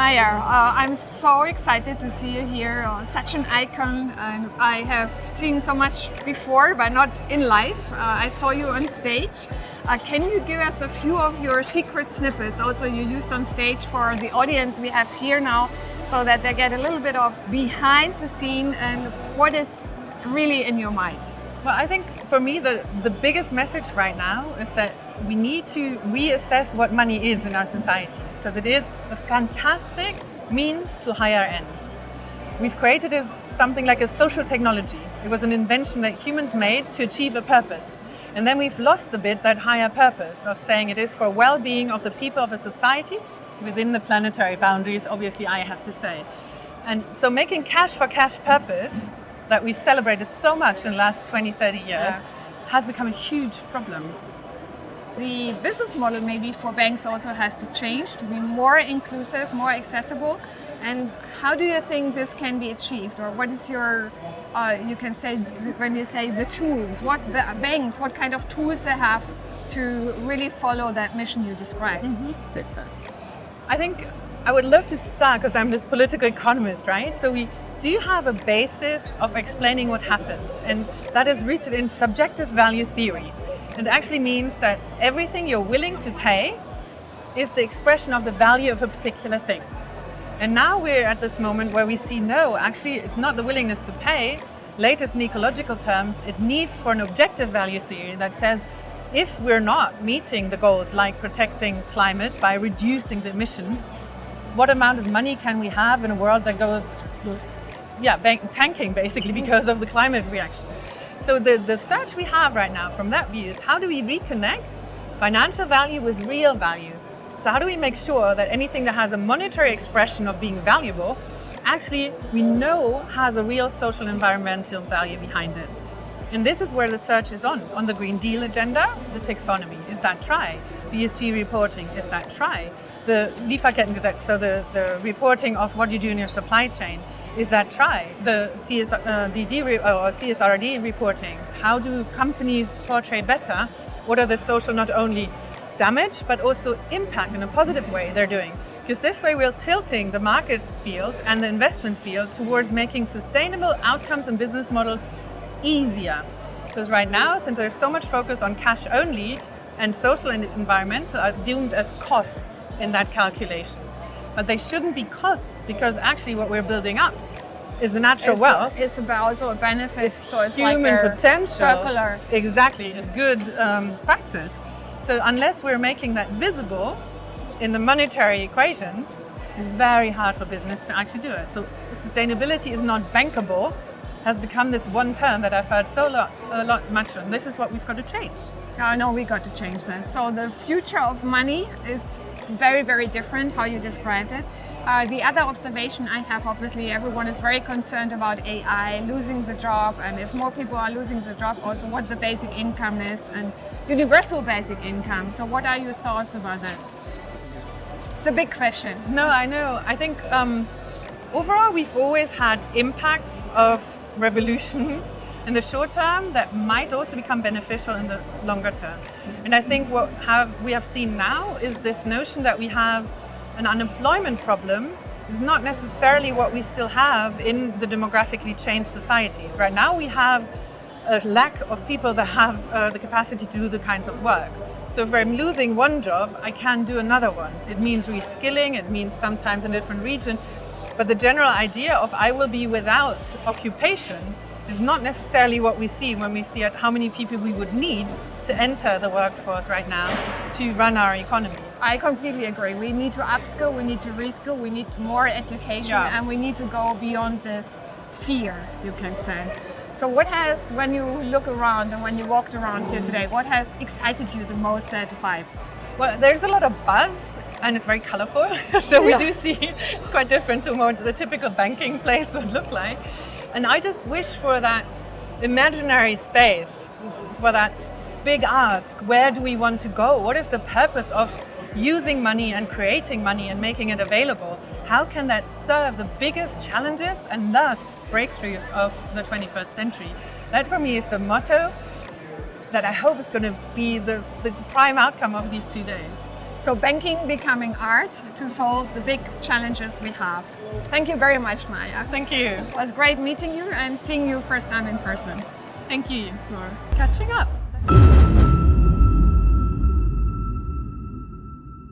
Maja, I'm so excited to see you here. Such an icon, and I have seen so much before, but not in life. I saw you on stage. Can you give us a few of your secret snippets also you used on stage for the audience we have here now, so that they get a little bit of behind the scene and what is really in your mind? Well, I think for me, the biggest message right now is that we need to reassess what money is in our societies, because it is a fantastic means to higher ends. We've created something like a social technology. It was an invention that humans made to achieve a purpose. And then we've lost a bit that higher purpose of saying it is for well-being of the people of a society within the planetary boundaries, obviously, I have to say. And so making cash for cash purpose that we've celebrated so much in the last 20, 30 years has become a huge problem. The business model maybe for banks also has to change to be more inclusive, more accessible. And how do you think this can be achieved? Or what is your, you can say, when you say the tools, what banks, what kind of tools they have to really follow that mission you described? I think I would love to start, because I'm this political economist, right? So we do have a basis of explaining what happens, and that is rooted in subjective value theory. It actually means that everything you're willing to pay is the expression of the value of a particular thing. And now we're at this moment where we see, no, actually it's not the willingness to pay. Latest in ecological terms, it needs for an objective value theory that says if we're not meeting the goals like protecting climate by reducing the emissions, what amount of money can we have in a world that goes tanking basically because of the climate reaction? So the search we have right now from that view is how do we reconnect financial value with real value? So how do we make sure that anything that has a monetary expression of being valuable actually we know has a real social environmental value behind it? And this is where the search is on the Green Deal agenda, the taxonomy, is that try? The ESG reporting, is that try? The Lieferkettengesetz, so the reporting of what you do in your supply chain, is that try? The CSRD reportings, how do companies portray better? What are the social, not only damage, but also impact in a positive way they're doing? Because this way we're tilting the market field and the investment field towards making sustainable outcomes and business models easier. Because right now, since there's so much focus on cash only, and social and environmental are doomed as costs in that calculation. But they shouldn't be costs, because actually what we're building up is the natural wealth. It's about also a benefit, so it's human like potential. Circular. Exactly, it's good practice. So unless we're making that visible in the monetary equations, it's very hard for business to actually do it. So sustainability is not bankable has become this one term that I've heard a lot much on. This is what we've got to change. No, we got to change that. So the future of money is very, very different, how you described it. The other observation I have, obviously, everyone is very concerned about AI losing the job, and if more people are losing the job, also what the basic income is, and universal basic income. So what are your thoughts about that? It's a big question. No, I know. I think overall we've always had impacts of revolution in the short term that might also become beneficial in the longer term. And I think what we have seen now is this notion that we have an unemployment problem is not necessarily what we still have in the demographically changed societies. Right now we have a lack of people that have the capacity to do the kinds of work. So if I'm losing one job, I can do another one. It means reskilling, it means sometimes in a different region. But the general idea of I will be without occupation is not necessarily what we see when we see at how many people we would need to enter the workforce right now to run our economy. I completely agree. We need to upskill, we need to reskill, we need more education, and we need to go beyond this fear, you can say. So what has, when you look around and when you walked around here today, what has excited you the most at FIBE? Well, there's a lot of buzz and it's very colorful. So we do see it's quite different to what the typical banking place would look like. And I just wish for that imaginary space, for that big ask, where do we want to go? What is the purpose of using money and creating money and making it available? How can that serve the biggest challenges and thus breakthroughs of the 21st century? That for me is the motto that I hope is going to be the prime outcome of these 2 days. So banking becoming art to solve the big challenges we have. Thank you very much, Maja. Thank you. It was great meeting you and seeing you first time in person. Thank you for catching up.